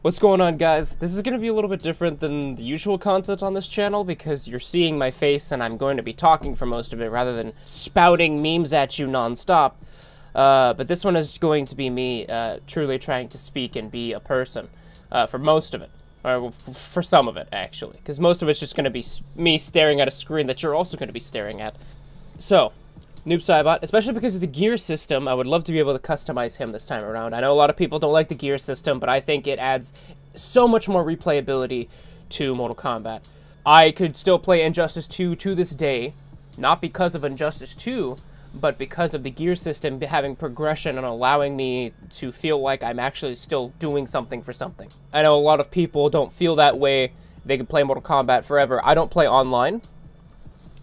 What's going on, guys? This is going to be a little bit different than the usual content on this channel because you're seeing my face and I'm going to be talking for most of it rather than spouting memes at you non-stop. But this one is going to be me truly trying to speak and be a person for most of it. Or for some of it, actually. Because most of it's just going to be me staring at a screen that you're also going to be staring at. So, Noob Saibot, especially because of the gear system, I would love to be able to customize him this time around. I know a lot of people don't like the gear system, but I think it adds so much more replayability to Mortal Kombat. I could still play Injustice 2 to this day, not because of Injustice 2, but because of the gear system having progression and allowing me to feel like I'm actually still doing something for something. I know a lot of people don't feel that way. They can play Mortal Kombat forever. I don't play online.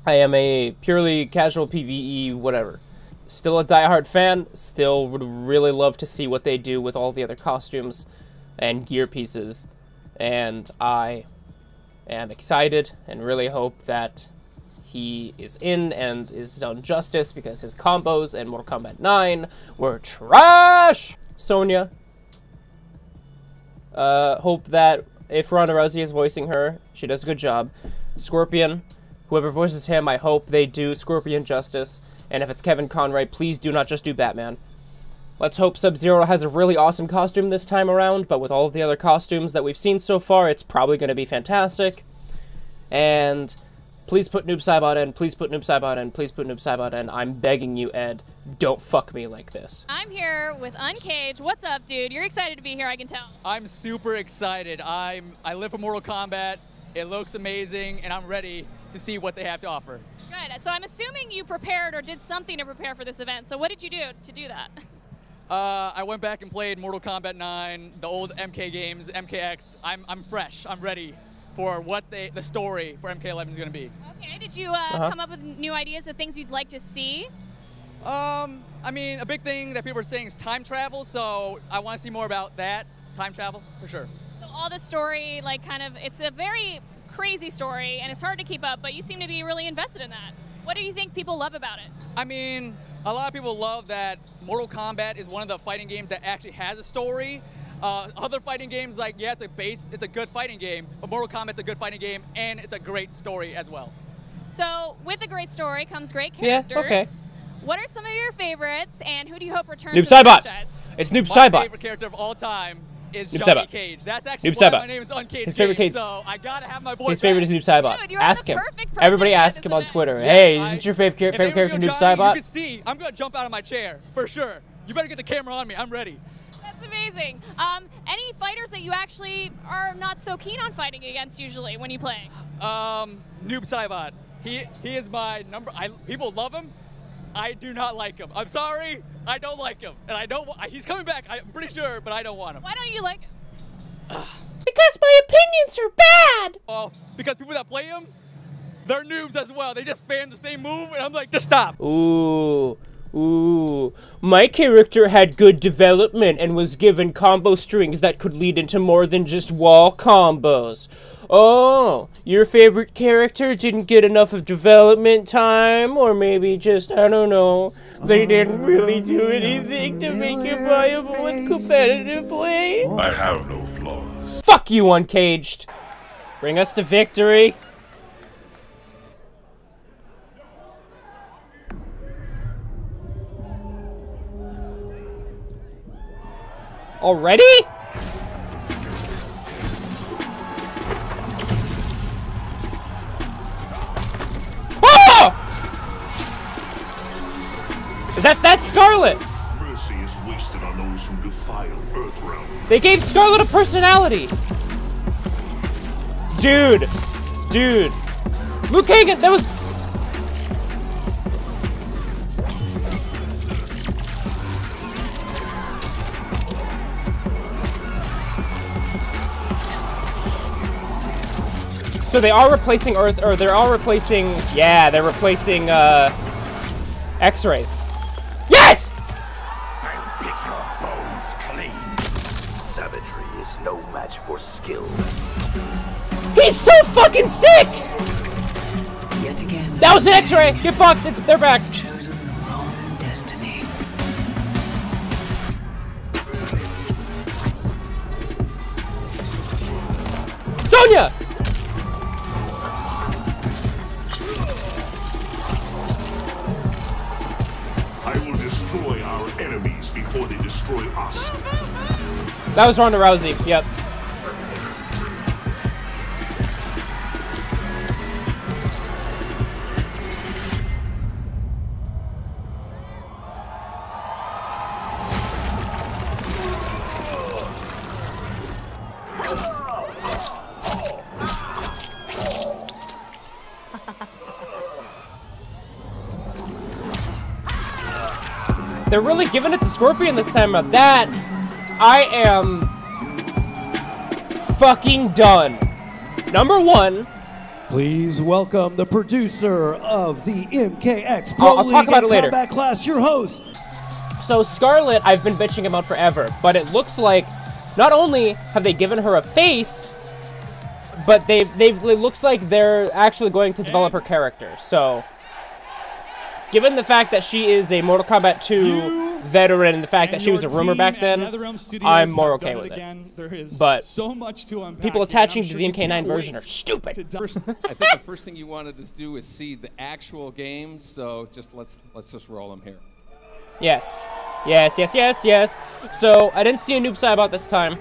I am a purely casual PvE whatever. Still a diehard fan, still would really love to see what they do with all the other costumes and gear pieces. And I am excited and really hope that he is in and is done justice because his combos in Mortal Kombat 9 were trash! Sonya. Hope that if Ronda Rousey is voicing her, she does a good job. Scorpion. Whoever voices him, I hope they do Scorpion justice. And if it's Kevin Conroy, please do not just do Batman. Let's hope Sub-Zero has a really awesome costume this time around, but with all of the other costumes that we've seen so far, it's probably going to be fantastic. And please put Noob Saibot in, please put Noob Saibot in, please put Noob Saibot in. I'm begging you, Ed. Don't fuck me like this. I'm here with Uncaged. What's up, dude? You're excited to be here, I can tell. I'm super excited. I live for Mortal Kombat. It looks amazing, and I'm ready to see what they have to offer. Good. So I'm assuming you prepared or did something to prepare for this event. So what did you do to do that? I went back and played Mortal Kombat 9, the old MK games, MKX. I'm fresh. I'm ready for what the story for MK11 is going to be. Okay. Did you come up with new ideas of things you'd like to see? I mean, a big thing that people are saying is time travel, so I want to see more about that. Time travel, for sure. So all the story, like it's a very crazy story, and it's hard to keep up, but you seem to be really invested in that. What do you think people love about it? I mean, a lot of people love that Mortal Kombat is one of the fighting games that actually has a story. Other fighting games, like, yeah, it's a good fighting game, but Mortal Kombat's a good fighting game, and it's a great story as well. So, with a great story comes great characters. Yeah, okay. What are some of your favorites, and who do you hope returns Noob to the Saibot. franchise? It's Noob My Saibot. favorite character of all time is Noob Johnny Saibot. Cage. That's actually Noob why Saibot. my name is Uncaged. His favorite Cage. So I gotta have my boy. His favorite is Noob Saibot. Dude, you're ask the him. perfect person Everybody for ask this him on event. Twitter. Yes, Hey, is it your favorite if they character, reveal Noob Johnny, Saibot? You can see. I'm gonna jump out of my chair for sure. You better get the camera on me. I'm ready. That's amazing. Any fighters that you actually are not so keen on fighting against usually when you play? Noob Saibot. He is my number. People love him. I do not like him. I'm sorry. I don't like him, and I don't. He's coming back. I'm pretty sure, but I don't want him. Why don't you like him? Because my opinions are bad. Oh, because people that play him, they're noobs as well. They just spam the same move, and I'm like, just stop. Ooh. My character had good development and was given combo strings that could lead into more than just wall combos. Oh, your favorite character didn't get enough of development time, or maybe just, I don't know, they didn't really do anything to make it viable and competitively? I have no flaws. Fuck you, Uncaged! Bring us to victory! Already? Oh! Is that's Scarlet? Mercy is wasted on those who defile Earthrealm. They gave Scarlet a personality. Dude. Luke Hagen, that was... So they are replacing Earth, or they're all replacing, yeah, they're replacing, X-rays. Yes! I'll pick your bones clean. Savagery is no match for skill. He's so fucking sick! Yet again. That was an X-ray! Get fucked! They're back! Chosen the wrong destiny. Sonya! I will destroy our enemies before they destroy us. That was Ronda Rousey. Yep. They're really giving it to Scorpion this time around. That, I am fucking done. Number one. Please welcome the producer of the MKX Pro I'll League talk about and it later. Combat Class, your host. So Scarlet, I've been bitching about forever, but it looks like not only have they given her a face, but it looks like they're actually going to develop her character. So, given the fact that she is a Mortal Kombat 2 veteran and the fact that she was a rumor back then, I'm more okay with it. But so much to unpack people attaching to the MK9 version are stupid. I think the first thing you wanted to do is see the actual games, so just let's just roll them here. Yes. Yes, yes, yes, yes. So, I didn't see a noob about this time.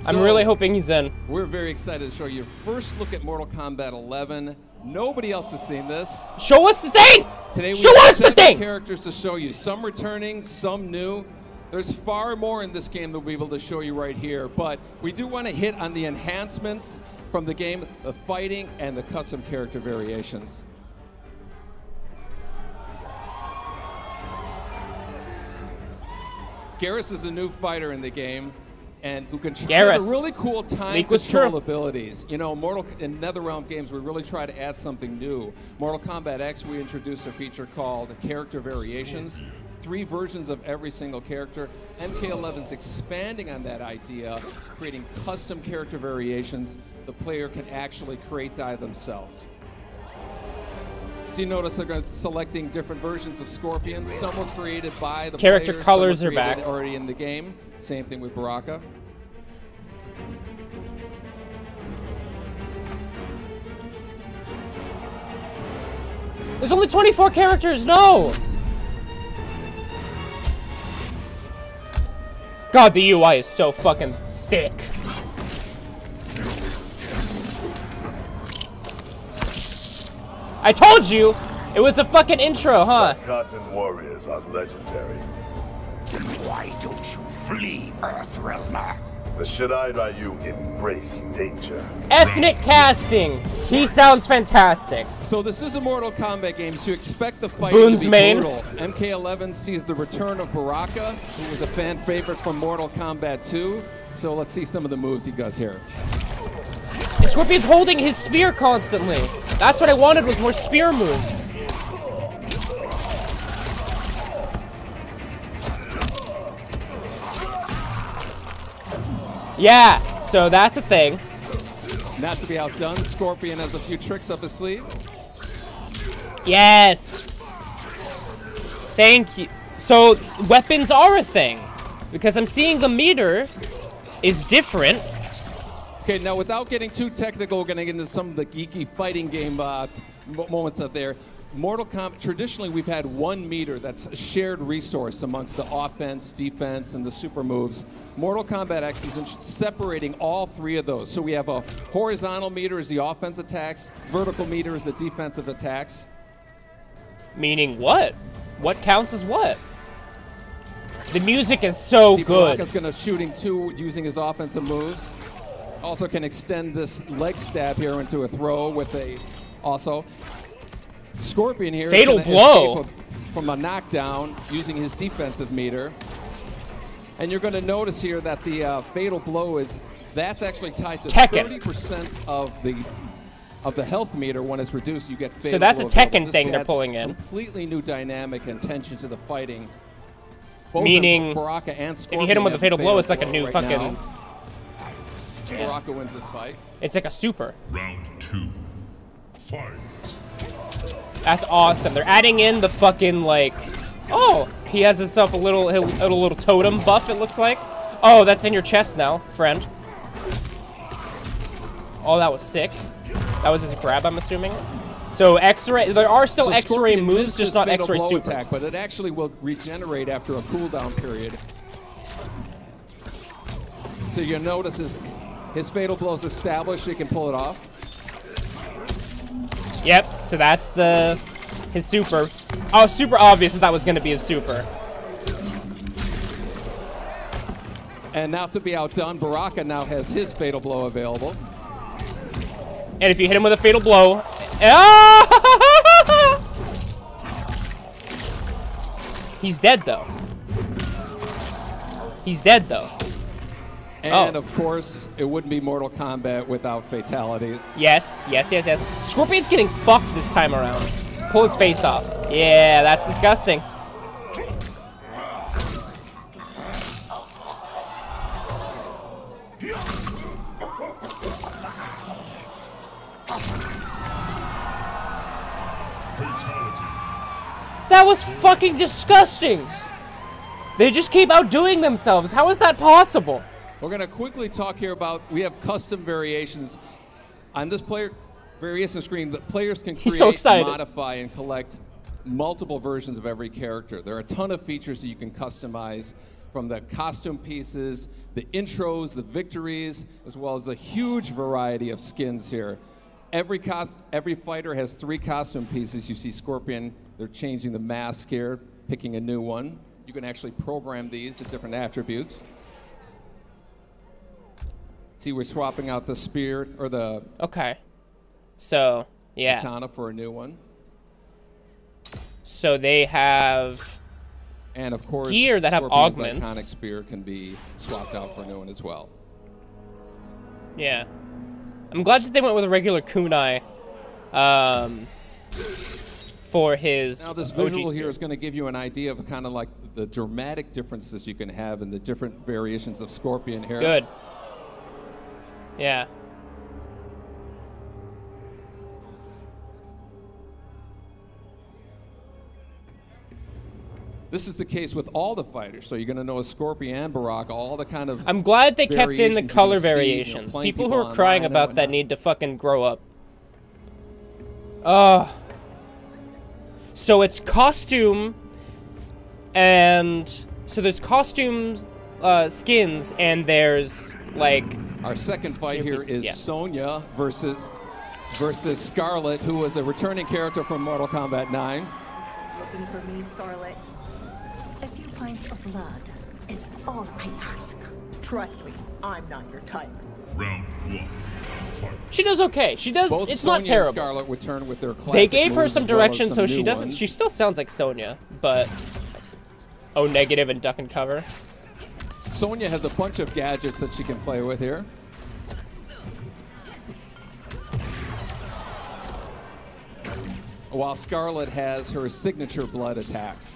I'm really hoping he's in. We're very excited to show you first look at Mortal Kombat 11. Nobody else has seen this. Show us the thing! Today we Show have us the 7 thing! characters to show you. Some returning, some new. There's far more in this game that we'll be able to show you right here, but we do want to hit on the enhancements from the game, the fighting, and the custom character variations. Garrus is a new fighter in the game, and who can has a really cool time control abilities. You know, in NetherRealm games, we really try to add something new. Mortal Kombat X, we introduced a feature called Character Variations. 3 versions of every single character. MK11's expanding on that idea, creating custom character variations the player can actually create themselves. So you notice they're selecting different versions of Scorpion. Some were created by the character players, colors some were are back already in the game. Same thing with Baraka. There's only 24 characters. No. God, the UI is so fucking thick. I told you! It was a fucking intro, huh? Cotton warriors are legendary. Then why don't you flee, Earthrealmer? The Shirai Ryu embrace danger. Ethnic casting! He sounds fantastic. So this is a Mortal Kombat game, so you expect the fighting to be brutal. MK11 sees the return of Baraka, who was a fan favorite from Mortal Kombat 2. So let's see some of the moves he does here. And Scorpion's holding his spear constantly. That's what I wanted, was more spear moves. Yeah, so that's a thing. Not to be outdone, Scorpion has a few tricks up his sleeve. Yes. Thank you. So weapons are a thing, because I'm seeing the meter is different. Okay, now without getting too technical, we're going to get into some of the geeky fighting game moments out there. Mortal Kombat, traditionally we've had 1 meter that's a shared resource amongst the offense, defense, and the super moves. Mortal Kombat X is separating all 3 of those. So we have a horizontal meter is the offense attacks, vertical meter is the defensive attacks. Meaning what? What counts as what? The music is so good. Baraka's going to shooting 2 using his offensive moves. Also can extend this leg stab here into a throw with a also. Scorpion here fatal blow from a knockdown using his defensive meter. And you're going to notice here that the fatal blow that's actually tied to 30% of the health meter. When it's reduced, you get fatal so that's blow. a Tekken thing they're pulling in. Completely new dynamic and tension to the fighting. Both meaning Baraka and Scorpion, if you hit him with a fatal blow, it's like a new fucking now. Baraka wins this fight. It's like a super. Round 2. Fight. That's awesome. They're adding in the fucking like, oh, he has himself a little totem buff. It looks like. Oh, that's in your chest now, friend. Oh, that was sick. That was his grab, I'm assuming. So X-ray, there are still X-ray moves, just not X-ray supers. Attack, but it actually will regenerate after a cooldown period. So you'll notice his fatal blow is established. He can pull it off. Yep. So that's his super. Oh, super obvious that was going to be his super. And not to be outdone, Baraka now has his fatal blow available. And if you hit him with a fatal blow, he's dead though. He's dead though. And of course, it wouldn't be Mortal Kombat without fatalities. Yes, yes, yes, yes. Scorpion's getting fucked this time around. Pull his face off. Yeah, that's disgusting. That was fucking disgusting. They just keep outdoing themselves. How is that possible? We're going to quickly talk here about, we have custom variations. On this player variation screen, the players can create, modify, and collect multiple versions of every character. There are a ton of features that you can customize, from the costume pieces, the intros, the victories, as well as a huge variety of skins here. Every fighter has 3 costume pieces. You see Scorpion, they're changing the mask here, picking a new one. You can actually program these to different attributes. See, we're swapping out the spear, or the... Okay. So, yeah. Katana for a new one. So they have... And of course, gear that have augments. Iconic spear can be swapped out for a new one as well. Yeah. I'm glad that they went with a regular kunai for his Now this visual here is going to give you an idea of kind of like the dramatic differences you can have in the different variations of Scorpion here. Good. Yeah. This is the case with all the fighters, so you're going to know a Scorpion and Baraka, all the kind of... I'm glad they kept in the color variations. People who are crying about that need to fucking grow up. So it's costume, and... So there's costumes, skins, and there's, like... Our second fight here is Sonya versus Scarlet, who was a returning character from Mortal Kombat 9. Looking for me, Scarlet? A few pints of blood is all I ask. Trust me, I'm not your type. Round 1. Fight. She does okay. She does. Both it's Sonya not terrible. And Scarlet return with their classic they gave her some moves as well as direction, some so new she doesn't. ones. She still sounds like Sonya, but oh, negative and duck and cover. Sonya has a bunch of gadgets that she can play with here. While Scarlet has her signature blood attacks.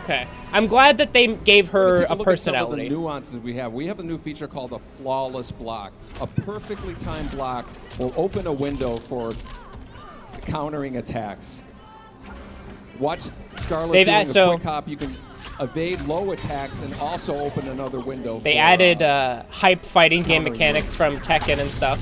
Okay. I'm glad that they gave her a personality. Some of the nuances we have. We have a new feature called a flawless block. A perfectly timed block will open a window for countering attacks. Watch Scarlet doing a quick hop. You can evade low attacks and also open another window. They added hype fighting game mechanics from Tekken and stuff.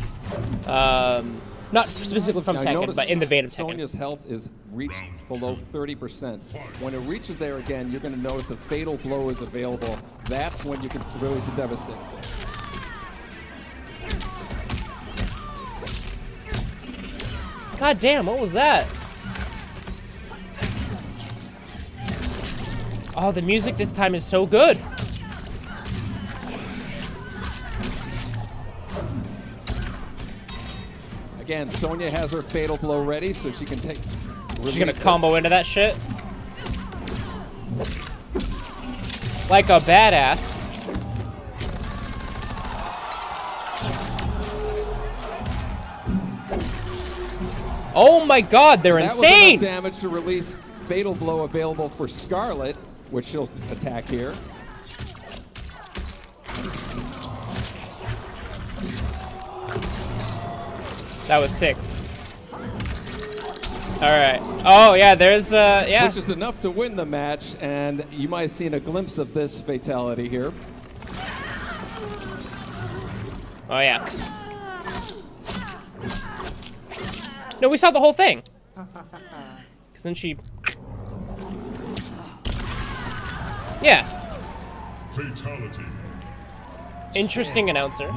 Not specifically from Tekken, but in the vein of Tekken. Sonya's health is reached below 30%. When it reaches there again, you're going to notice a fatal blow is available. That's when you can release a devastating blow. God damn, what was that? Oh, the music this time is so good. Again, Sonya has her fatal blow ready, so she can take... She's gonna combo into that shit. Like a badass. Oh my god, they're insane! That was enough damage to release fatal blow available for Scarlet, which she'll attack here. That was sick. Alright. Oh, yeah, there's, yeah. Which is enough to win the match, and you might have seen a glimpse of this fatality here. Oh, yeah. No, we saw the whole thing. Because then she... Yeah. Fatality. Interesting announcer.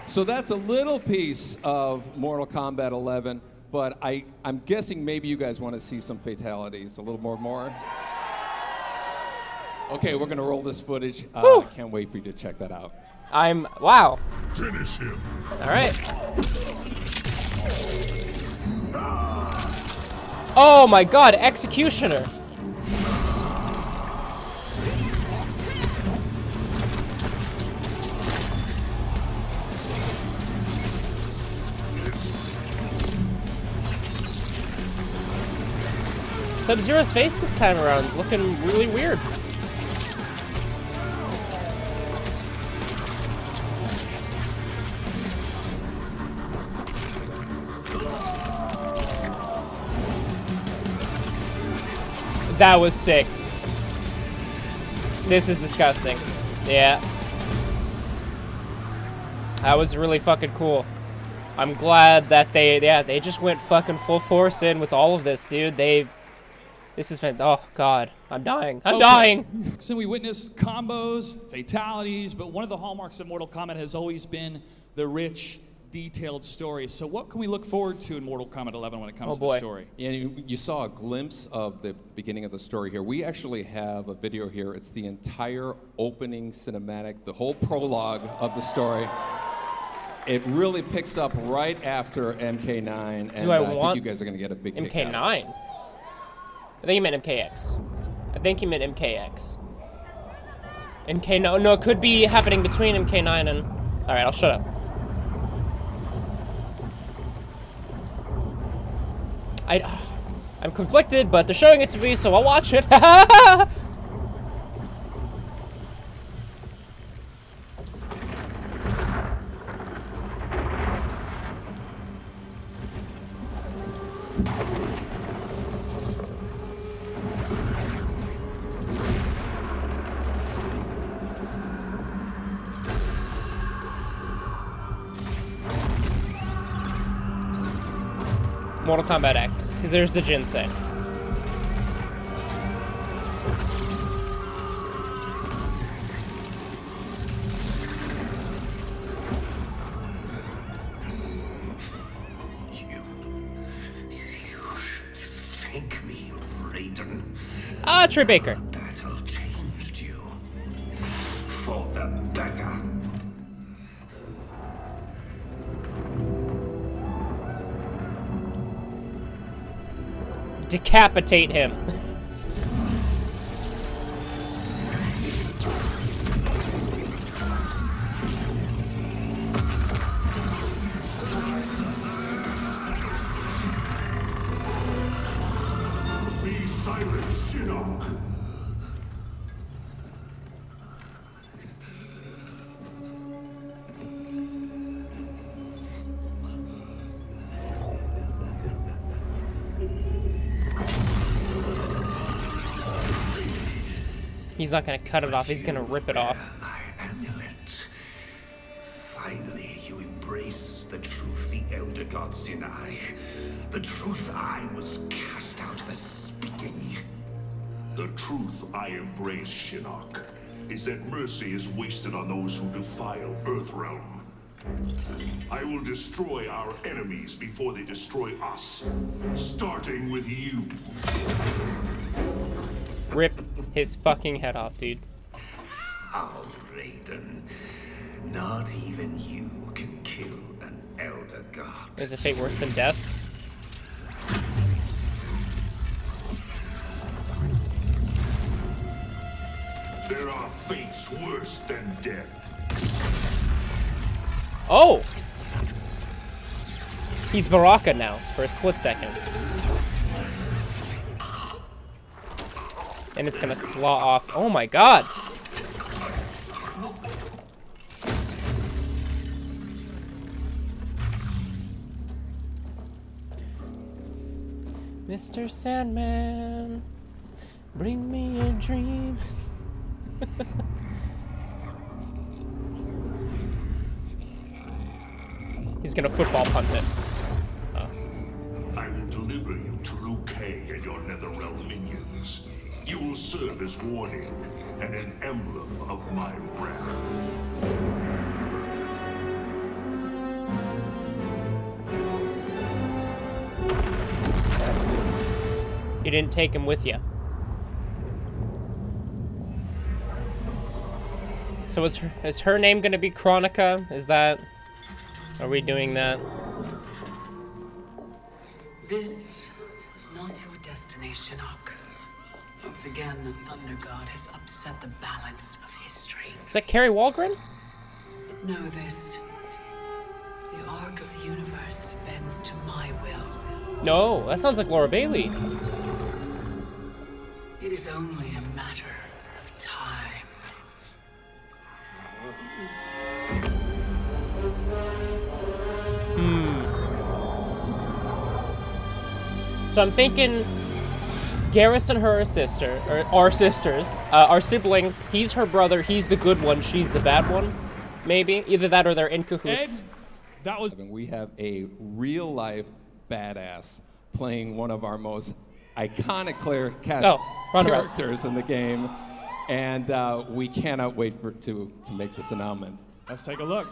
So that's a little piece of Mortal Kombat 11, but I'm guessing maybe you guys want to see some fatalities, a little more. Okay, we're gonna roll this footage. I can't wait for you to check that out. Wow. Finish him. All right. Oh my God, Executioner. Sub-Zero's face this time around is looking really weird. That was sick. This is disgusting. Yeah. That was really fucking cool. I'm glad that they just went fucking full force in with all of this, dude. This has been, oh God, I'm dying. I'm dying. So we witnessed combos, fatalities, but one of the hallmarks of Mortal Kombat has always been the rich, detailed story. So what can we look forward to in Mortal Kombat 11 when it comes to the story? Yeah, you saw a glimpse of the beginning of the story here. We actually have a video here. It's the entire opening cinematic, the whole prologue of the story. It really picks up right after MK9, and I think you guys are going to get a big kick out of it. MK9? I think you meant MKX. I think you meant MKX. No, it could be happening between MK9 and... Alright, I'll shut up. I'm conflicted, but they're showing it to me, so I'll watch it. Mortal Kombat X, because there's the ginseng. You should thank me, Raiden. Ah, Troy Baker. Battle changed you for the better. Decapitate him. Be silent, Shinnok. He's not gonna cut it off, he's gonna rip it off. My amulet. Finally, you embrace the truth the Elder Gods deny. The truth I was cast out for speaking. The truth I embrace, Shinnok, is that mercy is wasted on those who defile Earthrealm. I will destroy our enemies before they destroy us, starting with you. Rip his fucking head off, dude. Oh, Raiden. Not even you can kill an Elder God. Is a fate worse than death? There are fates worse than death. Oh! He's Baraka now, for a split second. And it's gonna slaw off. Oh my God! Mr. Sandman, bring me a dream. He's gonna football punt it. Oh. I will deliver you to Liu Kang and your Netherrealm minions. You will serve as warning and an emblem of my wrath. You didn't take him with you. So is her name gonna be Chronica? Is that... Are we doing that? This was not your destination, Shinnok. Once again, the Thunder God has upset the balance of history. Is that Carrie Walgren? But know this. The arc of the universe bends to my will. No, that sounds like Laura Bailey. It is only a matter of time. So I'm thinking Garrus and her are sisters, are siblings. He's her brother, he's the good one, she's the bad one. Maybe. Either that or they're in cahoots. Ed, that was... We have a real-life badass playing one of our most iconic characters in the game, and we cannot wait to make this announcement. Let's take a look.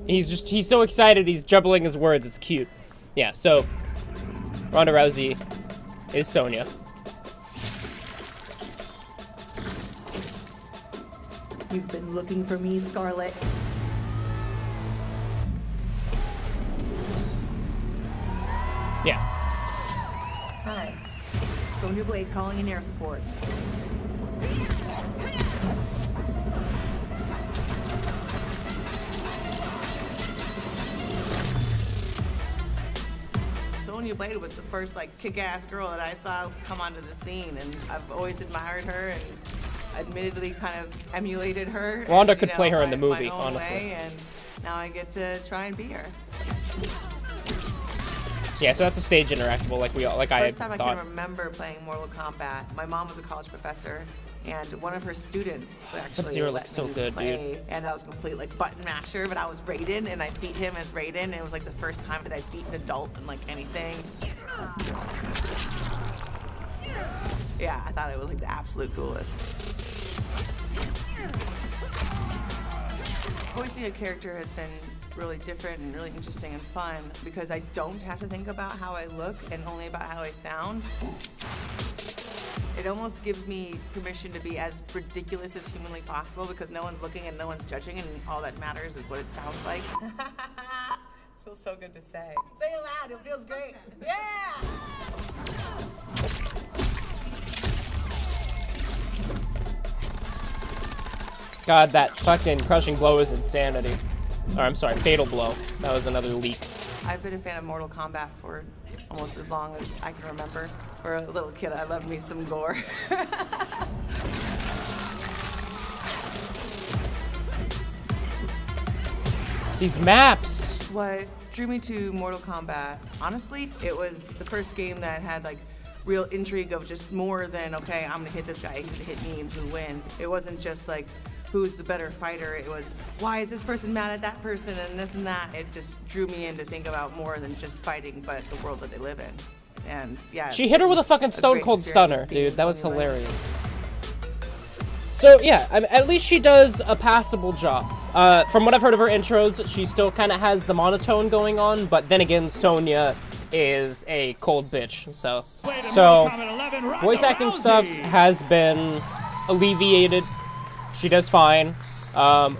He's so excited, he's jubbling his words, it's cute. Yeah, so Ronda Rousey is Sonya. You've been looking for me, Scarlet. Yeah. Hi. Sonya Blade calling in air support. Sonya Blade was the first like kick-ass girl that I saw come onto the scene, and I've always admired her and admittedly kind of emulated her. Ronda could play her in the movie, honestly. And now I get to try and be her. Yeah, so that's a stage interactable, like I First time I thought. can remember playing Mortal Kombat. My mom was a college professor, and one of her students actually Sub-Zero let looks so me good, play, dude. and I was complete like button masher, but I was Raiden, and I beat him as Raiden. It was like the first time that I beat an adult in like anything. Yeah, I thought it was like the absolute coolest. Voicing a character has been really different and really interesting and fun because I don't have to think about how I look and only about how I sound. It almost gives me permission to be as ridiculous as humanly possible because no one's looking and no one's judging, and all that matters is what it sounds like. Feels so good to say. Say it loud, it feels great. Yeah! God, that fucking crushing blow is insanity. Or I'm sorry, fatal blow. That was another leak. I've been a fan of Mortal Kombat for almost as long as I can remember. For a little kid, I loved me some gore. These maps! What drew me to Mortal Kombat, honestly, it was the first game that had like real intrigue of just more than, okay, I'm gonna hit this guy, he's gonna hit me, and who wins. It wasn't just like, who's the better fighter? It was, why is this person mad at that person and this and that? It just drew me in to think about more than just fighting, but the world that they live in. And yeah. She hit her with a fucking Stone Cold Stunner, dude. That was hilarious. So yeah, at least she does a passable job. From what I've heard of her intros, she still kind of has the monotone going on, but then again, Sonya is a cold bitch. So voice acting stuff has been alleviated. She does fine.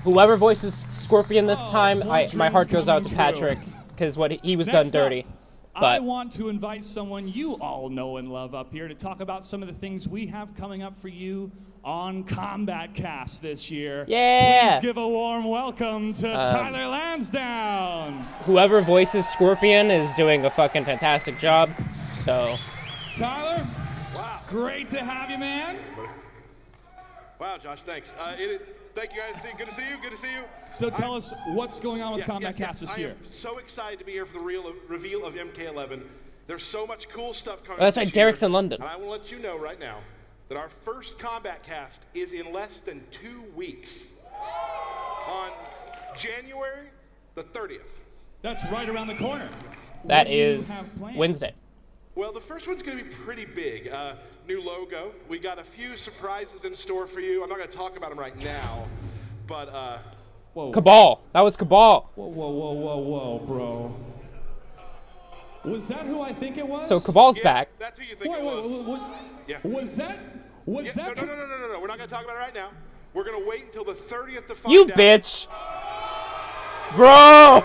Whoever voices Scorpion this time, my heart goes out to Patrick because what he was done dirty. But I want to invite someone you all know and love up here to talk about some of the things we have coming up for you on Kombat Cast this year. Yeah! Please give a warm welcome to Tyler Lansdowne. Whoever voices Scorpion is doing a fucking fantastic job. So, Tyler, wow, great to have you, man. Wow, Josh, thanks. Thank you guys. Good to see you. Good to see you. So tell us what's going on with Kombat Cast this year. I am so excited to be here for the reveal of MK11. There's so much cool stuff coming. Oh, that's right. Derek's in London. And I will let you know right now that our first Kombat Cast is in less than 2 weeks. On January the 30th. That's right around the corner. That is Wednesday. Well, the first one's going to be pretty big. New logo. We got a few surprises in store for you. I'm not going to talk about them right now, but whoa. Cabal. That was Cabal. Whoa, bro. Was that who I think it was? So Cabal's back. That's who you think it was. Yeah. Was that? No. We're not going to talk about it right now. We're going to wait until the 30th to find out. You bitch. Bro.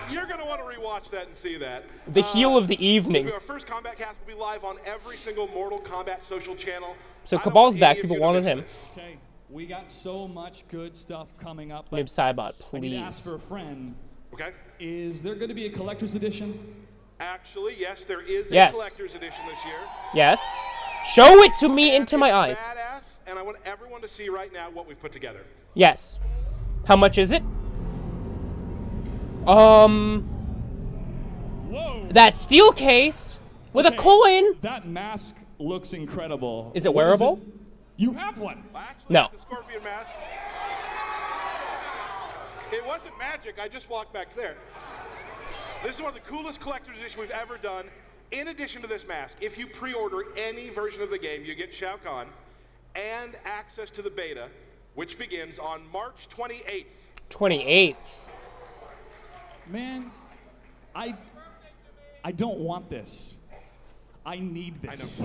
You're going to want to rewatch that and see that. The heel of the evening. Our first Kombat Cast will be live on every single Mortal Kombat social channel. So Cabal's back. People wanted him. Okay, we got so much good stuff coming up. Noob Cybot, please. I need to ask for a friend. Okay. Is there going to be a collector's edition? Actually, yes, there is a collector's edition this year. Yes. Show it to me into my eyes. Badass, and I want everyone to see right now what we've put together. Yes. How much is it? Whoa. That steel case with a coin. That mask looks incredible. Is it wearable? You have one. Well, actually, no. The scorpion mask. It wasn't magic. I just walked back there. This is one of the coolest collector's editions we've ever done. In addition to this mask, if you pre-order any version of the game, you get Shao Kahn and access to the beta, which begins on March 28th. 28th. Man, I don't want this. I need this.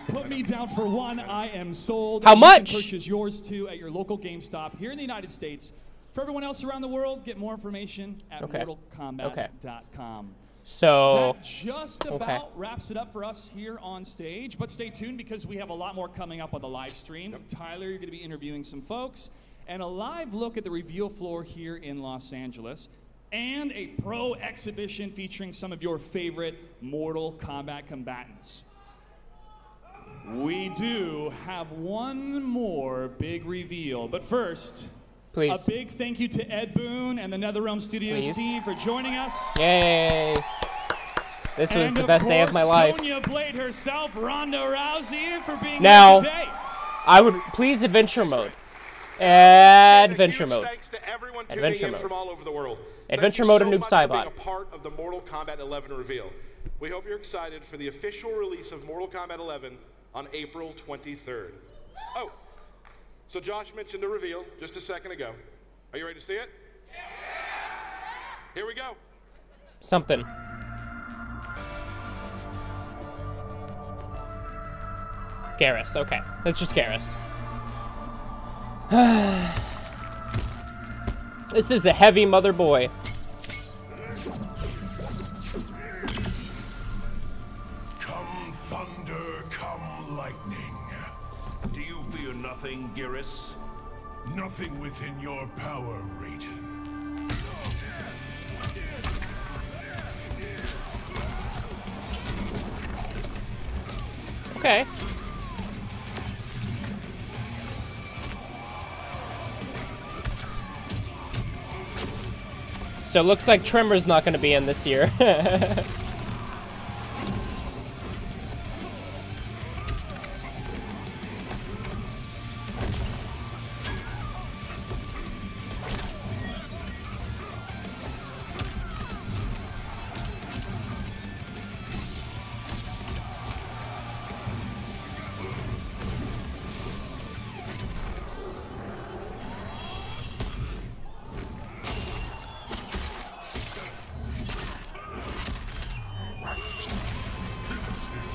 Put me down for one. I am sold. How much? You can purchase yours too at your local GameStop here in the United States. For everyone else around the world, get more information at mortalkombat.com. So that just about wraps it up for us here on stage. But stay tuned because we have a lot more coming up on the live stream. Tyler, you're going to be interviewing some folks, and a live look at the reveal floor here in Los Angeles, and a pro exhibition featuring some of your favorite Mortal Kombat combatants. We do have one more big reveal, but first, please, a big thank you to Ed Boon and the NetherRealm Studios team for joining us. Yay! This was the best day of my life. Sonya Blade herself, Ronda Rousey, for being now, here today. I would please adventure mode. Adventure mode. Thanks to everyone Adventure tuning in mode. from all over the world. Adventure mode and Noob Thank you so much Cybot. for being a part of the Mortal Kombat 11 reveal. We hope you're excited for the official release of Mortal Kombat 11 on April 23rd. Oh, so Josh mentioned the reveal just a second ago. Are you ready to see it? Yeah. Here we go. Something. Garrus, okay. That's just Garrus. This is a heavy mother boy. Come thunder, come lightning. Do you fear nothing, Garrus? Nothing within your power, Raiden. Okay. So it looks like Tremor's not going to be in this year.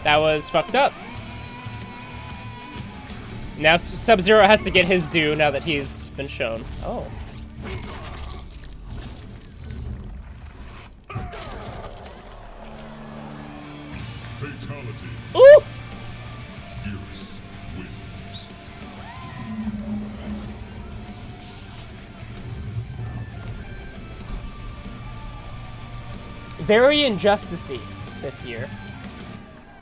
That was fucked up. Now Sub-Zero has to get his due now that he's been shown. Oh. Fatality. Ooh! Garrus wins. Very Injustice-y this year.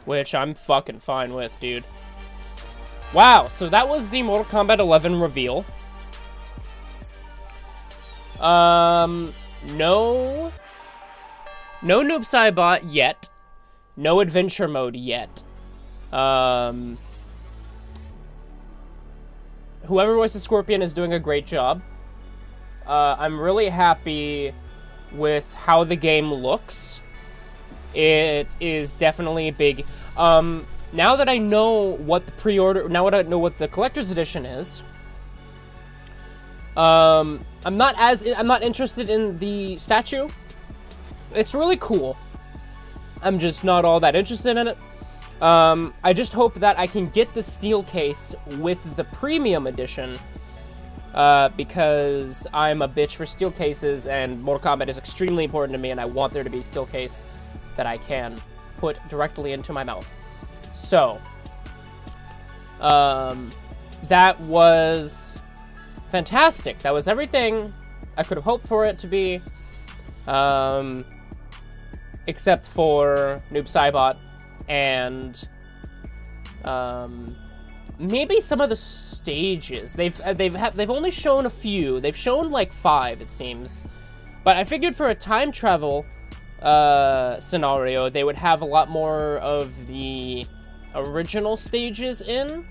Which I'm fucking fine with, dude. Wow, so that was the Mortal Kombat 11 reveal. No Noob Saibot yet. No adventure mode yet. Whoever voices Scorpion is doing a great job. I'm really happy with how the game looks. It is definitely big. Now that I know what the pre-order, now that I know what the collector's edition is, I'm not interested in the statue. It's really cool. I'm just not all that interested in it. I just hope that I can get the steel case with the premium edition, because I'm a bitch for steel cases, and Mortal Kombat is extremely important to me, and I want there to be a steel case that I can put directly into my mouth. So, that was fantastic. That was everything I could have hoped for it to be, except for Noob Saibot and maybe some of the stages. They've only shown a few. They've shown like 5, it seems. But I figured for a time travel scenario, they would have a lot more of the original stages in.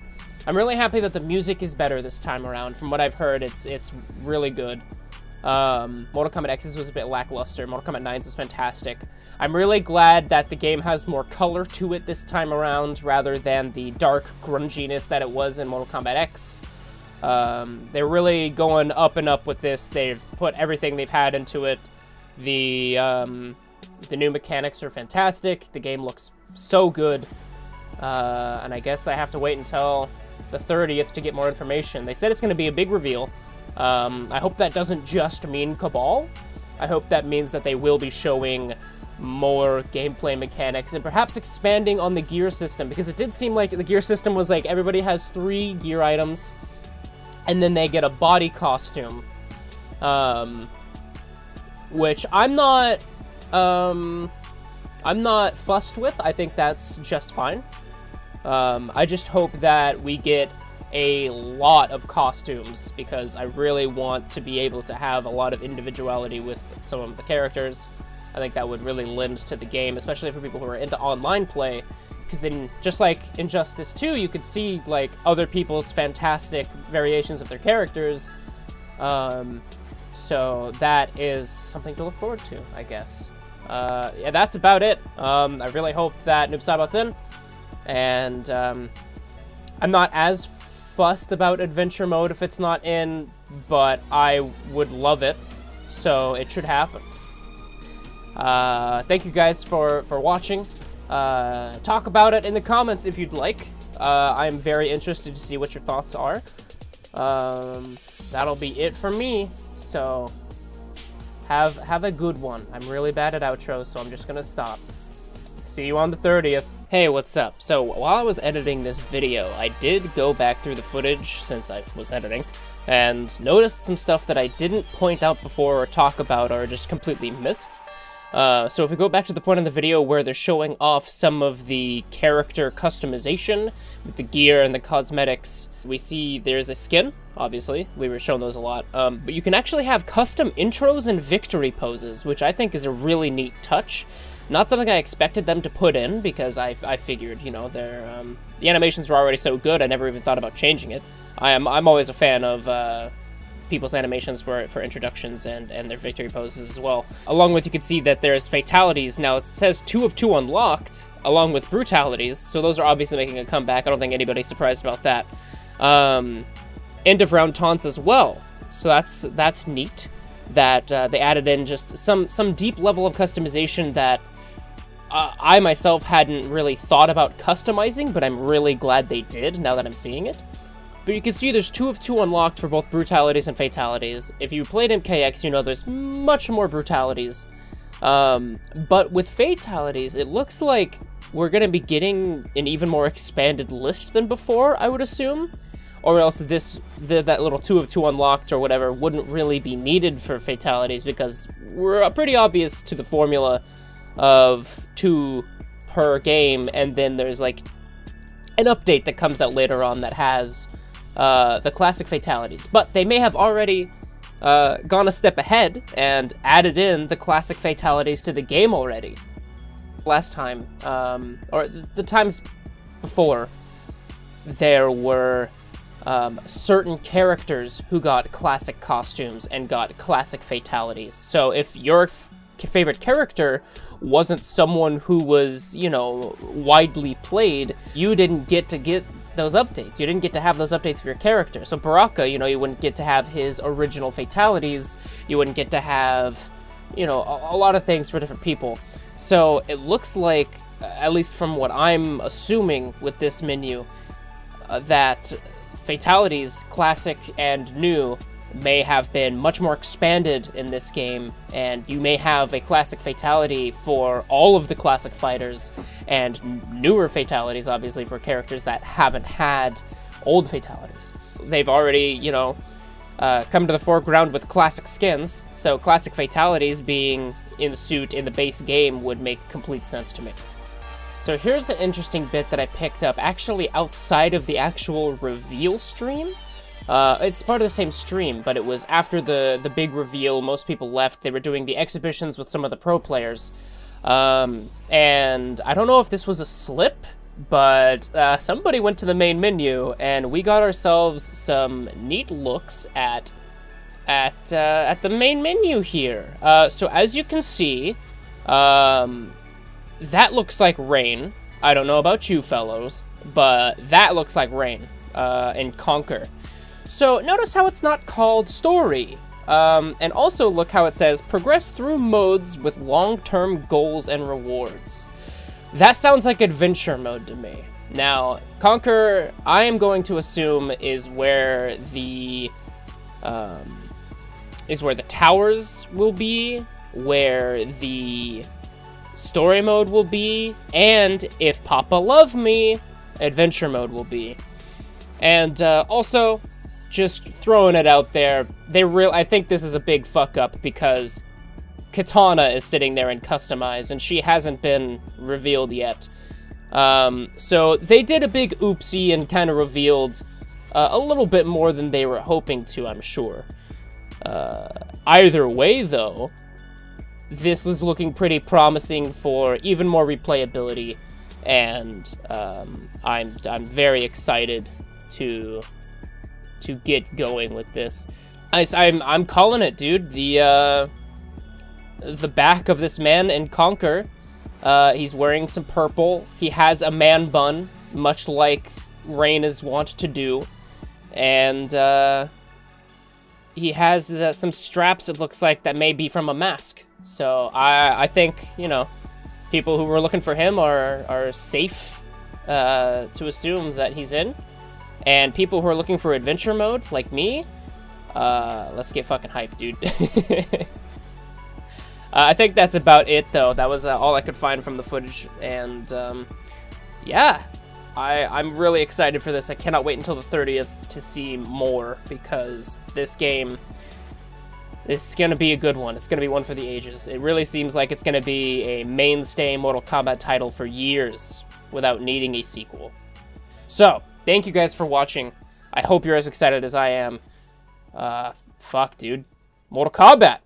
I'm really happy that the music is better this time around. From what I've heard, it's really good. Mortal Kombat X's was a bit lackluster. Mortal Kombat 9's was fantastic. I'm really glad that the game has more color to it this time around, rather than the dark grunginess that it was in Mortal Kombat X. They're really going up and up with this. They've put everything they've had into it. The new mechanics are fantastic. The game looks so good. And I guess I have to wait until the 30th to get more information. They said it's going to be a big reveal. I hope that doesn't just mean Cabal. I hope that means that they will be showing more gameplay mechanics and perhaps expanding on the gear system, because it did seem like the gear system was like everybody has 3 gear items and then they get a body costume, which I'm not fussed with. I think that's just fine. I just hope that we get a lot of costumes, because I really want to be able to have a lot of individuality with some of the characters. I think that would really lend to the game, especially for people who are into online play, because then, just like Injustice 2, you could see like other people's fantastic variations of their characters. So that is something to look forward to, I guess. Yeah, that's about it. I really hope that Noob Saibot's in, and I'm not as fussed about adventure mode if it's not in, but I would love it, so it should happen. Thank you guys for watching. Talk about it in the comments if you'd like. I'm very interested to see what your thoughts are. That'll be it for me, so have a good one. I'm really bad at outros, so I'm just gonna stop. See you on the 30th. Hey, what's up? So, while I was editing this video, I did go back through the footage, since I was editing, and noticed some stuff that I didn't point out before or talk about or just completely missed. So if we go back to the point in the video where they're showing off some of the character customization with the gear and the cosmetics, we see there's a skin, obviously. We were shown those a lot. But you can actually have custom intros and victory poses, which I think is a really neat touch. Not something I expected them to put in, because I figured, you know, the animations were already so good, I never even thought about changing it. I'm always a fan of people's animations for introductions and their victory poses as well. Along with, you can see that there's fatalities. Now, it says 2 of 2 unlocked, along with brutalities, so those are obviously making a comeback. I don't think anybody's surprised about that. End of round taunts as well, so that's neat that they added in just some deep level of customization that I myself hadn't really thought about customizing, but I'm really glad they did now that I'm seeing it. But you can see there's 2 of 2 unlocked for both brutalities and fatalities. If you played MKX, you know there's much more brutalities. But with fatalities, it looks like we're going to be getting an even more expanded list than before, I would assume. Or else that little 2 of 2 unlocked or whatever wouldn't really be needed for fatalities, because we're pretty obvious to the formula of 2 per game, and then there's like an update that comes out later on that has the classic fatalities. But they may have already gone a step ahead and added in the classic fatalities to the game already. Last time, or the times before, there were certain characters who got classic costumes and got classic fatalities. So if your favorite character wasn't someone who was, you know, widely played, you didn't get to get those updates. You didn't get to have those updates for your character. So Baraka, you know, you wouldn't get to have his original fatalities. You wouldn't get to have, you know, a lot of things for different people. So it looks like, at least from what I'm assuming with this menu, that fatalities, classic and new, may have been much more expanded in this game, and you may have a classic fatality for all of the classic fighters, and newer fatalities, obviously, for characters that haven't had old fatalities. They've already, you know, come to the foreground with classic skins, so classic fatalities being in suit in the base game would make complete sense to me. So here's an interesting bit that I picked up, actually outside of the actual reveal stream. It's part of the same stream, but it was after the big reveal. Most people left. They were doing the exhibitions with some of the pro players. And I don't know if this was a slip, but somebody went to the main menu, and we got ourselves some neat looks at the main menu here. So as you can see, that looks like Rain. I don't know about you fellows, but that looks like Rain in Conquer. So notice how it's not called Story. And also look how it says, progress through modes with long-term goals and rewards. That sounds like adventure mode to me. Now, Conquer, I am going to assume, is where the towers will be, where the story mode will be, and if Papa Love Me, adventure mode will be. And also, just throwing it out there, I think this is a big fuck up because Katana is sitting there in Customize, and she hasn't been revealed yet. So they did a big oopsie and kind of revealed a little bit more than they were hoping to, I'm sure. Either way, though, this is looking pretty promising for even more replayability, and I'm very excited to get going with this. I'm calling it, dude. The back of this man in Conquer, he's wearing some purple. He has a man bun, much like Rain is wont to do, and he has some straps, it looks like, that may be from a mask. So I think, you know, people who were looking for him are safe to assume that he's in. And people who are looking for adventure mode, like me, let's get fucking hyped, dude. I think that's about it, though. That was all I could find from the footage. And, yeah, I'm really excited for this. I cannot wait until the 30th to see more, because this game, this is going to be a good one. It's going to be one for the ages. It really seems like it's going to be a mainstay Mortal Kombat title for years without needing a sequel. So, thank you guys for watching. I hope you're as excited as I am. Fuck, dude. Mortal Kombat!